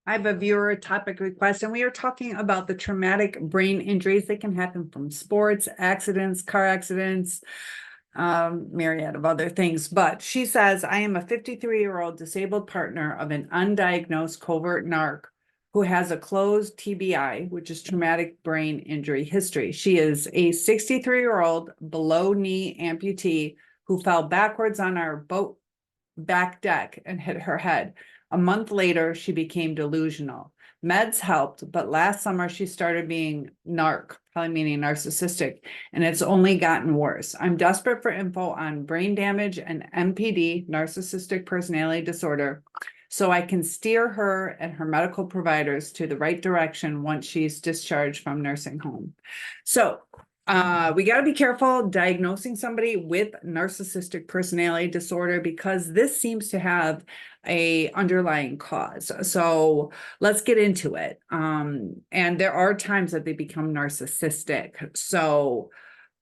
I have a viewer topic request, and we are talking about the traumatic brain injuries that can happen from sports, accidents, car accidents, myriad of other things. But she says, I am a 53-year-old disabled partner of an undiagnosed covert narc who has a closed TBI, which is traumatic brain injury history. She is a 63-year-old below knee amputee who fell backwards on our boat back deck and hit her head. A month later, she became delusional. Meds helped, but last summer she started being probably meaning narcissistic, and it's only gotten worse. I'm desperate for info on brain damage and NPD, narcissistic personality disorder, so I can steer her and her medical providers to the right direction once she's discharged from nursing home. So we got to be careful diagnosing somebody with narcissistic personality disorder because this seems to have a underlying cause. So let's get into it. And there are times that they become narcissistic. So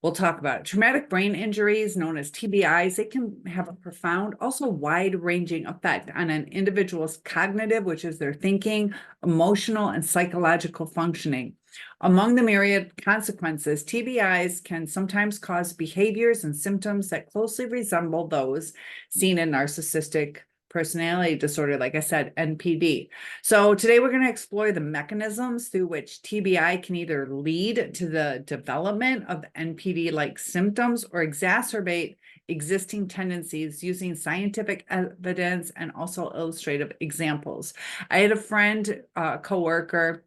we'll talk about it. Traumatic brain injuries, known as TBIs, they can have a profound, also wide-ranging effect on an individual's cognitive, which is their thinking, emotional, and psychological functioning. Among the myriad consequences, TBIs can sometimes cause behaviors and symptoms that closely resemble those seen in narcissistic personality disorder, like I said, NPD. So today we're going to explore the mechanisms through which TBI can either lead to the development of NPD-like symptoms or exacerbate existing tendencies using scientific evidence and also illustrative examples. I had a friend, coworker,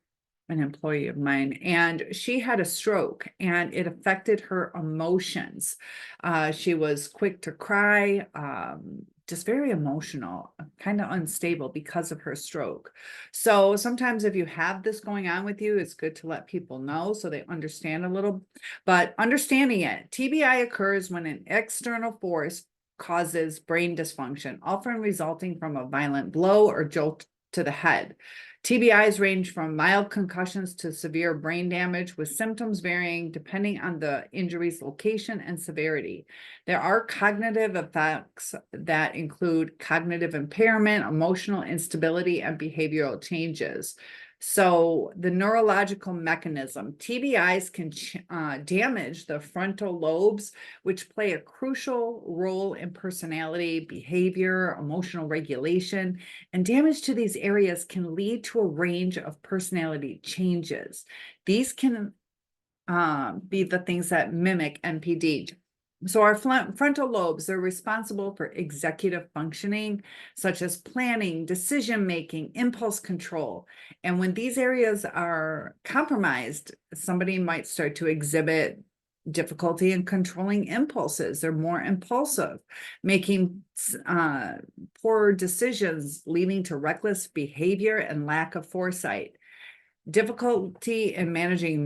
an employee of mine, and she had a stroke and it affected her emotions. She was quick to cry, just very emotional, kind of unstable because of her stroke. So sometimes if you have this going on with you, it's good to let people know so they understand a little. But understanding it, TBI occurs when an external force causes brain dysfunction, often resulting from a violent blow or jolt to the head. TBIs range from mild concussions to severe brain damage, with symptoms varying depending on the injury's location and severity. There are cognitive effects that include cognitive impairment, emotional instability, and behavioral changes. So the neurological mechanism, TBIs can damage the frontal lobes, which play a crucial role in personality, behavior, emotional regulation, and damage to these areas can lead to a range of personality changes. These can be the things that mimic NPD. So our frontal lobes, they're responsible for executive functioning, such as planning, decision-making, impulse control. And when these areas are compromised, somebody might start to exhibit difficulty in controlling impulses. They're more impulsive, making poor decisions, leading to reckless behavior and lack of foresight. Difficulty in managing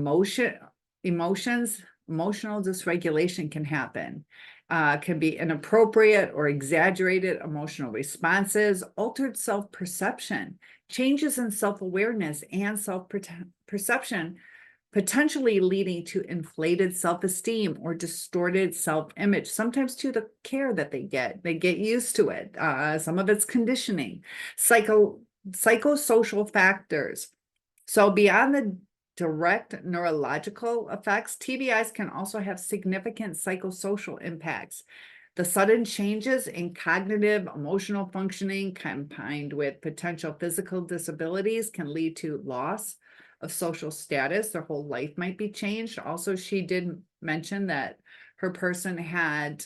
emotions, emotional dysregulation can happen. Can be inappropriate or exaggerated emotional responses, altered self-perception, changes in self-awareness and self-perception, potentially leading to inflated self-esteem or distorted self-image, sometimes to the care that they get used to it. Some of it's conditioning, psychosocial factors. So beyond the direct neurological effects, TBIs can also have significant psychosocial impacts. The sudden changes in cognitive, emotional functioning combined with potential physical disabilities can lead to loss of social status. Their whole life might be changed. Also, she did mention that her person had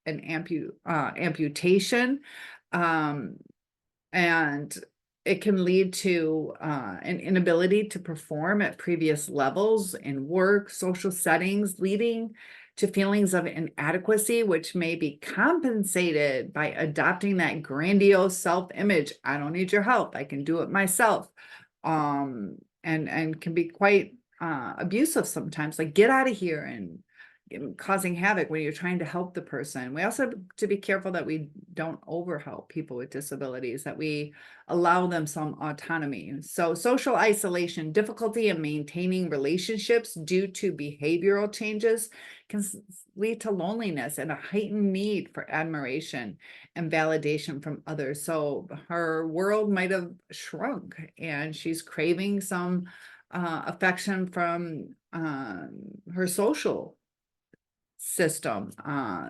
an amputation, and it can lead to an inability to perform at previous levels in work, social settings, leading to feelings of inadequacy, which may be compensated by adopting that grandiose self-image. I don't need your help. I can do it myself. And can be quite abusive sometimes, like get out of here and causing havoc when you're trying to help the person. We also have to be careful that we don't overhelp people with disabilities, that we allow them some autonomy. So social isolation, difficulty in maintaining relationships due to behavioral changes can lead to loneliness and a heightened need for admiration and validation from others. So her world might have shrunk and she's craving some affection from her social system.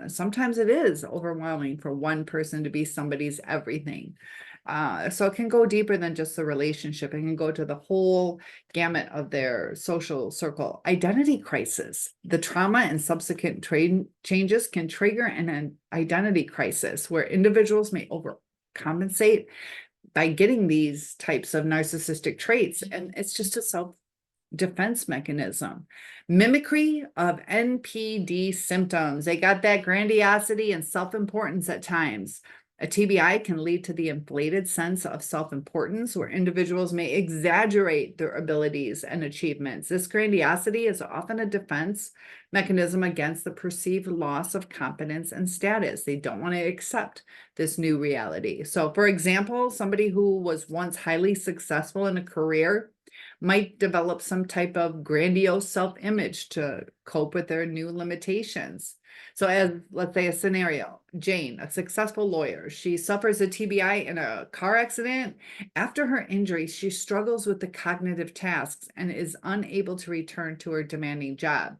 Sometimes it is overwhelming for one person to be somebody's everything. So it can go deeper than just the relationship. It can go to the whole gamut of their social circle. Identity crisis. The trauma and subsequent changes can trigger an identity crisis where individuals may overcompensate by getting these types of narcissistic traits. And it's just a self-defense mechanism. Mimicry of NPD symptoms. They got that grandiosity and self-importance at times. A TBI can lead to the inflated sense of self-importance where individuals may exaggerate their abilities and achievements. This grandiosity is often a defense mechanism against the perceived loss of competence and status. They don't want to accept this new reality. So, for example, somebody who was once highly successful in a career might develop some type of grandiose self-image to cope with their new limitations. So as, let's say, a scenario, Jane, a successful lawyer, she suffers a TBI in a car accident. After her injury, she struggles with the cognitive tasks and is unable to return to her demanding job.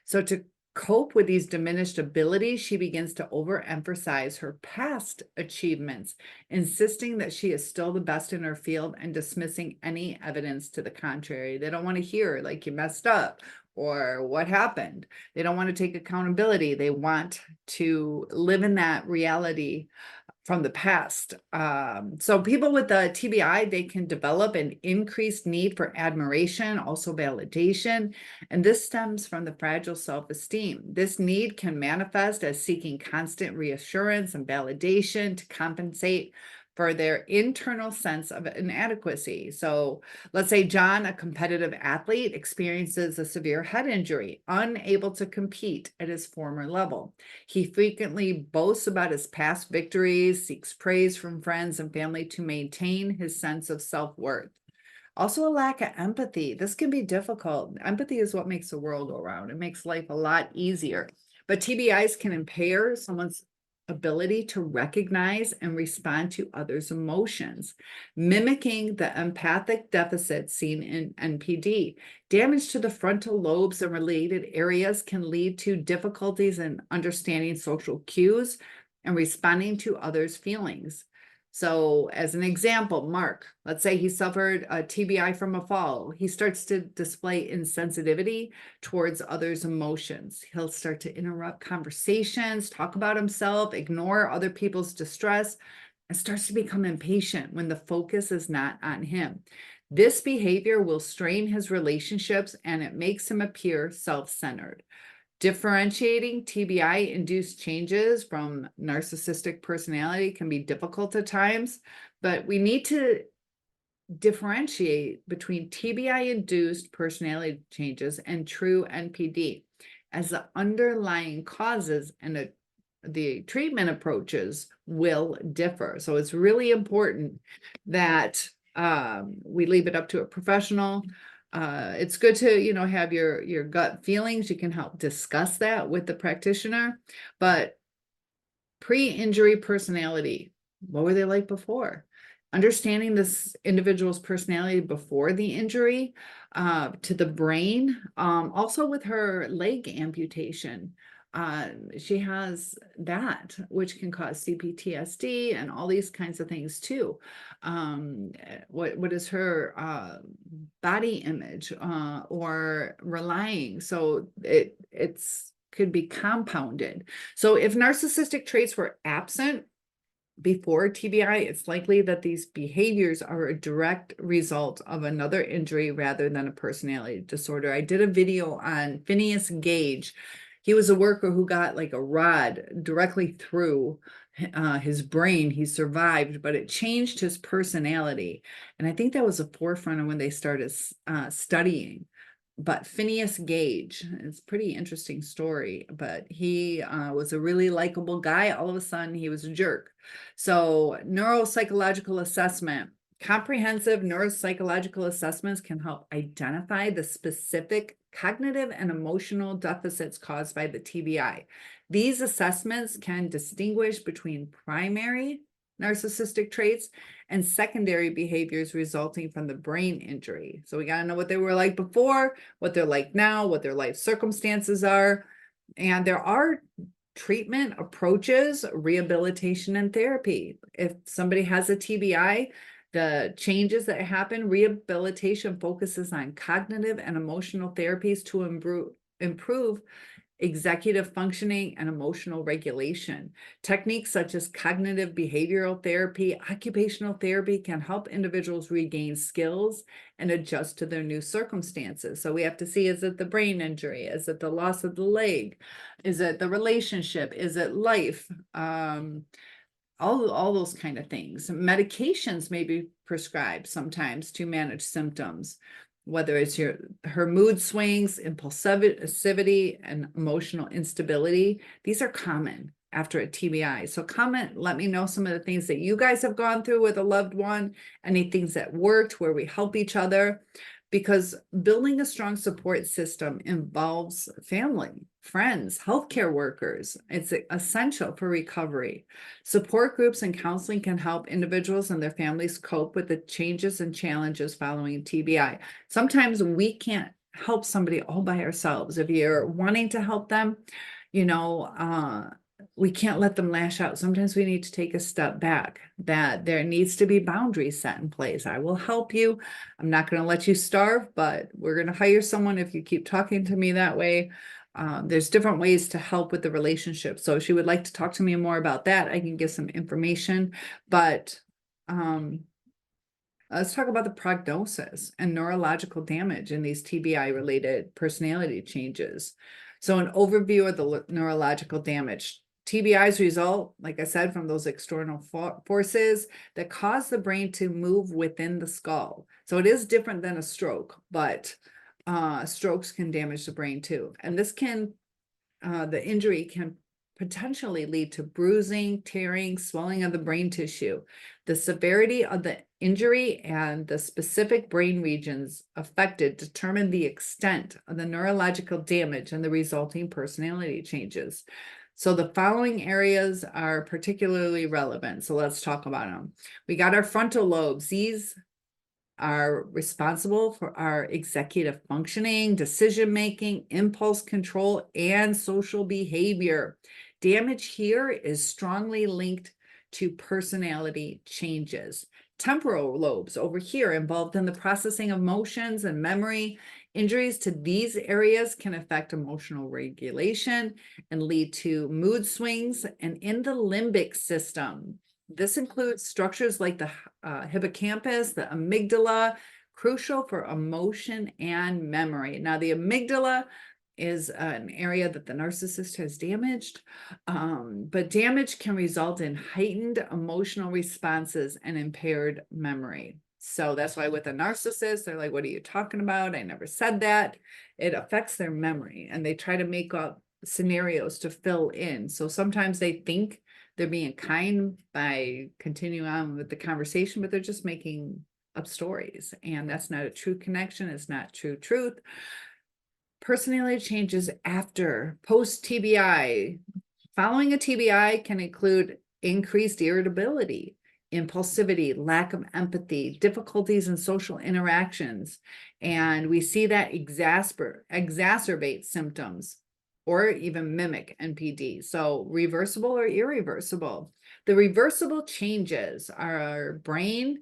So to cope with these diminished abilities, she begins to overemphasize her past achievements, insisting that she is still the best in her field and dismissing any evidence to the contrary. They don't want to hear like you messed up or what happened. They don't want to take accountability. They want to live in that reality from the past. So people with the TBI, they can develop an increased need for admiration, also validation, and this stems from the fragile self-esteem. This need can manifest as seeking constant reassurance and validation to compensate for their internal sense of inadequacy. So let's say John, a competitive athlete, experiences a severe head injury, unable to compete at his former level. He frequently boasts about his past victories, seeks praise from friends and family to maintain his sense of self-worth. Also, a lack of empathy. This can be difficult. Empathy is what makes the world go round. It makes life a lot easier. But TBIs can impair someone's ability to recognize and respond to others' emotions, mimicking the empathic deficit seen in NPD. Damage to the frontal lobes and related areas can lead to difficulties in understanding social cues and responding to others' feelings. So as an example, Mark, let's say he suffered a TBI from a fall. He starts to display insensitivity towards others' emotions. He'll start to interrupt conversations, talk about himself, ignore other people's distress, and starts to become impatient when the focus is not on him. This behavior will strain his relationships and it makes him appear self-centered. Differentiating TBI-induced changes from narcissistic personality can be difficult at times, but we need to differentiate between TBI-induced personality changes and true NPD, as the underlying causes and the treatment approaches will differ. So it's really important that we leave it up to a professional. It's good to, have your gut feelings. You can help discuss that with the practitioner, but pre-injury personality, what were they like before? Understanding this individual's personality before the injury, to the brain, also with her leg amputation. She has that, which can cause CPTSD and all these kinds of things too. What is her body image or relying? So it's could be compounded. So if narcissistic traits were absent before TBI, it's likely that these behaviors are a direct result of another injury rather than a personality disorder. I did a video on Phineas Gage. He was a worker who got like a rod directly through his brain. He survived, but it changed his personality. And I think that was a forefront of when they started studying but Phineas Gage, it's a pretty interesting story, but he was a really likable guy. All of a sudden, he was a jerk. So neuropsychological assessment, comprehensive neuropsychological assessments can help identify the specific cognitive and emotional deficits caused by the TBI. These assessments can distinguish between primary narcissistic traits and secondary behaviors resulting from the brain injury. So we got to know what they were like before, what they're like now, what their life circumstances are. And there are treatment approaches, rehabilitation and therapy. If somebody has a TBI, the changes that happen, rehabilitation focuses on cognitive and emotional therapies to improve executive functioning and emotional regulation. Techniques such as cognitive behavioral therapy, occupational therapy can help individuals regain skills and adjust to their new circumstances. So we have to see, is it the brain injury? Is it the loss of the leg? Is it the relationship? Is it life? All those kind of things. Medications may be prescribed sometimes to manage symptoms, whether it's her mood swings, impulsivity, and emotional instability. These are common after a TBI. So comment, let me know some of the things that you guys have gone through with a loved one, any things that worked, where we help each other, because building a strong support system involves family, friends, healthcare workers. It's essential for recovery. Support groups and counseling can help individuals and their families cope with the changes and challenges following TBI. Sometimes we can't help somebody all by ourselves. If you're wanting to help them, we can't let them lash out. Sometimes we need to take a step back, that there needs to be boundaries set in place. I will help you. I'm not going to let you starve, but we're going to hire someone if you keep talking to me that way. There's different ways to help with the relationship. So if she would like to talk to me more about that, I can give some information. But let's talk about the prognosis and neurological damage in these TBI-related personality changes. So an overview of the neurological damage. TBIs result, like I said, from those external forces that cause the brain to move within the skull. So it is different than a stroke, but strokes can damage the brain too. And this can, the injury can potentially lead to bruising, tearing, swelling of the brain tissue. The severity of the injury and the specific brain regions affected determine the extent of the neurological damage and the resulting personality changes. So the following areas are particularly relevant. So let's talk about them. We got our frontal lobes. These are responsible for our executive functioning, decision-making, impulse control, and social behavior. Damage here is strongly linked to personality changes. Temporal lobes over here involved in the processing of emotions and memory. Injuries to these areas can affect emotional regulation and lead to mood swings. And in the limbic system, this includes structures like the hippocampus, the amygdala, crucial for emotion and memory. Now, the amygdala is an area that the narcissist has damaged, but damage can result in heightened emotional responses and impaired memory. So that's why with a narcissist, they're like, what are you talking about? I never said that. It affects their memory, and they try to make up scenarios to fill in. So sometimes they think they're being kind by continuing on with the conversation, but they're just making up stories. And that's not a true connection. It's not true truth. Personality changes after post-TBI. Following a TBI can include increased irritability, impulsivity, lack of empathy, difficulties in social interactions. And we see that exacerbate symptoms or even mimic NPD. So reversible or irreversible. The reversible changes are our brain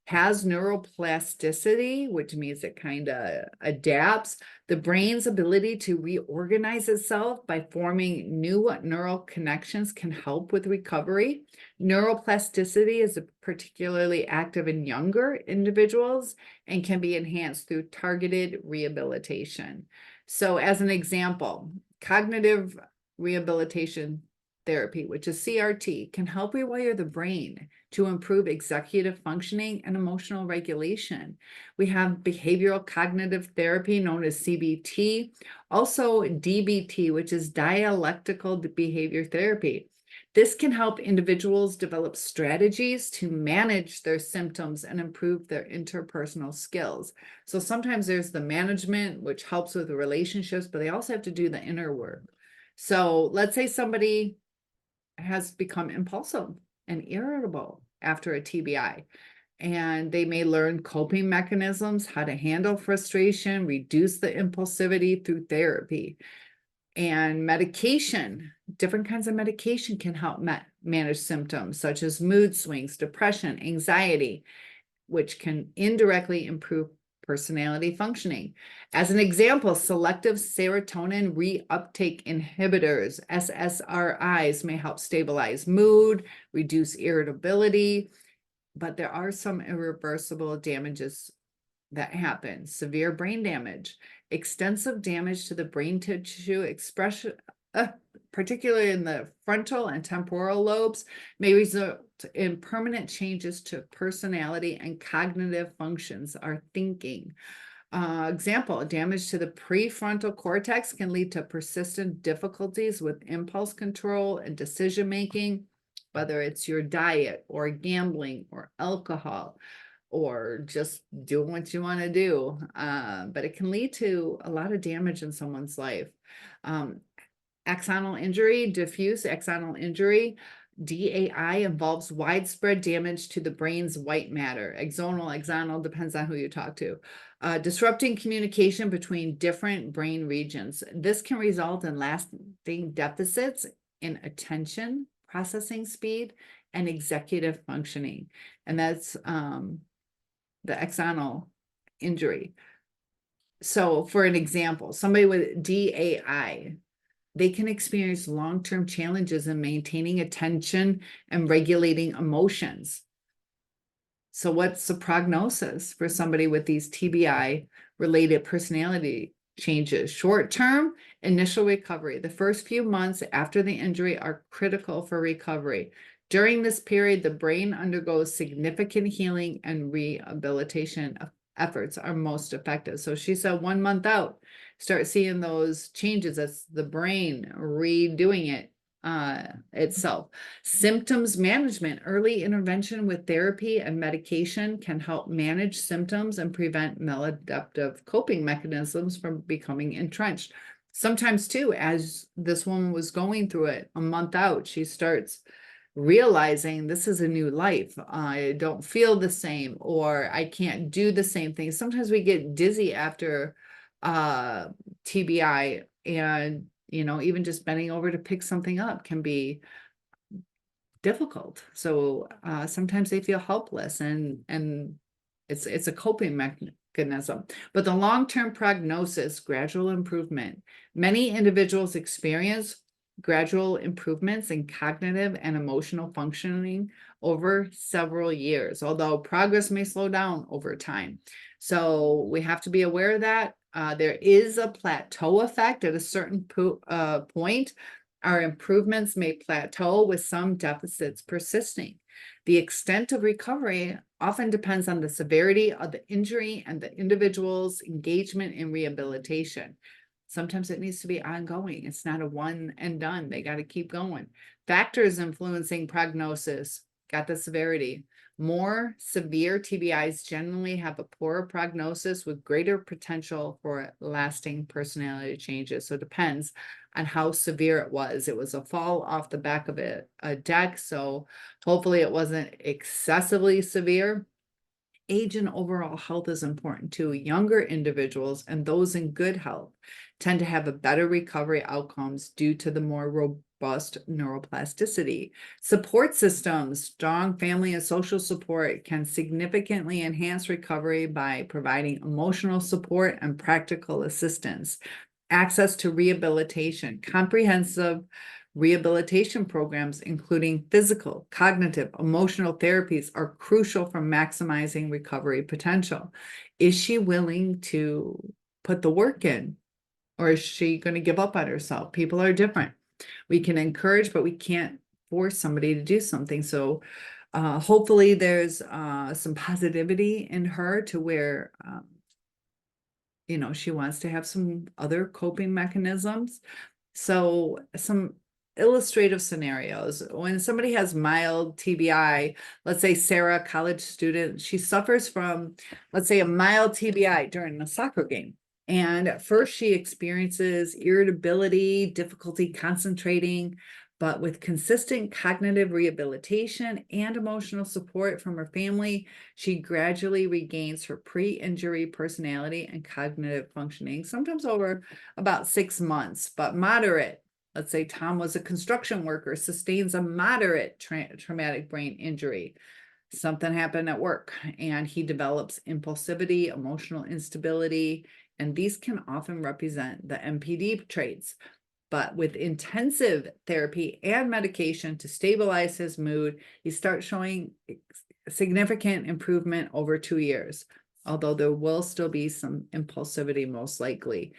has neuroplasticity, which means it kind of adapts. The brain's ability to reorganize itself by forming new neural connections can help with recovery. Neuroplasticity is particularly active in younger individuals and can be enhanced through targeted rehabilitation. So as an example, cognitive rehabilitation therapy, which is CRT, can help rewire the brain to improve executive functioning and emotional regulation. We have behavioral cognitive therapy known as CBT, also DBT, which is dialectical behavior therapy. This can help individuals develop strategies to manage their symptoms and improve their interpersonal skills. So sometimes there's the management, which helps with the relationships, but they also have to do the inner work. So let's say somebody has become impulsive and irritable after a TBI, and they may learn coping mechanisms, how to handle frustration, reduce the impulsivity through therapy. And medication, different kinds of medication can help manage symptoms such as mood swings, depression, anxiety, which can indirectly improve personality functioning. As an example, selective serotonin reuptake inhibitors, SSRIs, may help stabilize mood, reduce irritability, but there are some irreversible damages that happen. Severe brain damage, extensive damage to the brain tissue expression, particularly in the frontal and temporal lobes, may result in permanent changes to personality and cognitive functions, our thinking. Example, damage to the prefrontal cortex can lead to persistent difficulties with impulse control and decision making, whether it's your diet or gambling or alcohol, or just doing what you want to do. But it can lead to a lot of damage in someone's life. Axonal injury, diffuse axonal injury, DAI, involves widespread damage to the brain's white matter. Axonal, depends on who you talk to. Disrupting communication between different brain regions. This can result in lasting deficits in attention, processing speed, and executive functioning. And that's the axonal injury. So for an example, somebody with DAI, they can experience long-term challenges in maintaining attention and regulating emotions. So what's the prognosis for somebody with these TBI-related personality changes? Short-term, initial recovery. The first few months after the injury are critical for recovery. During this period, the brain undergoes significant healing and rehabilitation efforts are most effective. So she said 1 month out, start seeing those changes. That's the brain redoing it itself. Symptoms management, early intervention with therapy and medication can help manage symptoms and prevent maladaptive coping mechanisms from becoming entrenched. Sometimes too, as this woman was going through it, a month out, she starts realizing this is a new life. I don't feel the same, or I can't do the same thing. Sometimes we get dizzy after TBI, and even just bending over to pick something up can be difficult. So sometimes they feel helpless, and it's a coping mechanism. But the long-term prognosis, gradual improvement. Many individuals experience gradual improvements in cognitive and emotional functioning over several years, although progress may slow down over time. So we have to be aware of that. There is a plateau effect at a certain point. Our improvements may plateau with some deficits persisting. The extent of recovery often depends on the severity of the injury and the individual's engagement in rehabilitation. Sometimes it needs to be ongoing. It's not a one and done. They got to keep going. Factors influencing prognosis, got the severity. More severe TBIs generally have a poorer prognosis with greater potential for lasting personality changes. So it depends on how severe it was. It was a fall off the back of a deck, so hopefully it wasn't excessively severe. Age and overall health is important too. Younger individuals and those in good health tend to have a better recovery outcomes due to the more robust neuroplasticity. Support systems, strong family and social support can significantly enhance recovery by providing emotional support and practical assistance. Access to rehabilitation, comprehensive rehabilitation programs, including physical, cognitive, emotional therapies, are crucial for maximizing recovery potential. Is she willing to put the work in, or is she going to give up on herself? People are different. We can encourage, but we can't force somebody to do something. So hopefully there's some positivity in her to where, she wants to have some other coping mechanisms. So some illustrative scenarios. When somebody has mild TBI, let's say Sarah, college student, she suffers from, let's say, a mild TBI during a soccer game. And at first she experiences irritability, difficulty concentrating, but with consistent cognitive rehabilitation and emotional support from her family, she gradually regains her pre-injury personality and cognitive functioning, sometimes over about 6 months, but moderate. Let's say Tom was a construction worker, sustains a moderate traumatic brain injury. Something happened at work and he develops impulsivity, emotional instability, and these can often represent the MPD traits. But with intensive therapy and medication to stabilize his mood, he starts showing significant improvement over 2 years, although there will still be some impulsivity most likely.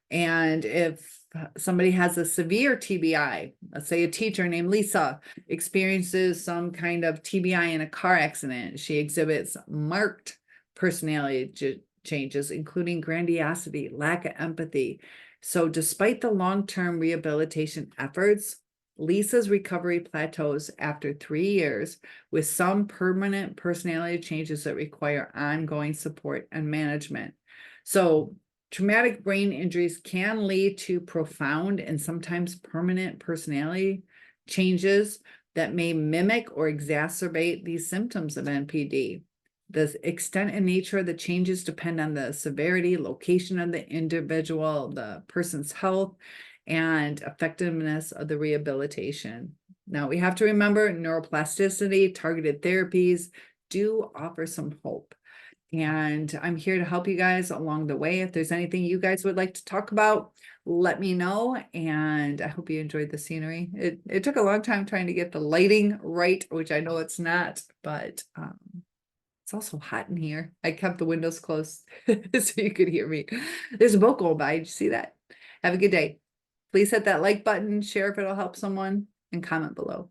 And if somebody has a severe TBI, let's say a teacher named Lisa experiences some kind of TBI in a car accident, she exhibits marked personality changes, including grandiosity, lack of empathy. So despite the long-term rehabilitation efforts, Lisa's recovery plateaus after 3 years with some permanent personality changes that require ongoing support and management. So traumatic brain injuries can lead to profound and sometimes permanent personality changes that may mimic or exacerbate these symptoms of NPD. The extent and nature of the changes depend on the severity, location of the individual, the person's health, and effectiveness of the rehabilitation. Now, we have to remember neuroplasticity, targeted therapies do offer some hope. And I'm here to help you guys along the way. If there's anything you guys would like to talk about, let me know. And I hope you enjoyed the scenery. It took a long time trying to get the lighting right, which I know it's not, but it's also hot in here. I kept the windows closed so you could hear me. There's a boat going by. Did you see that? Have a good day. Please hit that like button, share if it'll help someone, and comment below.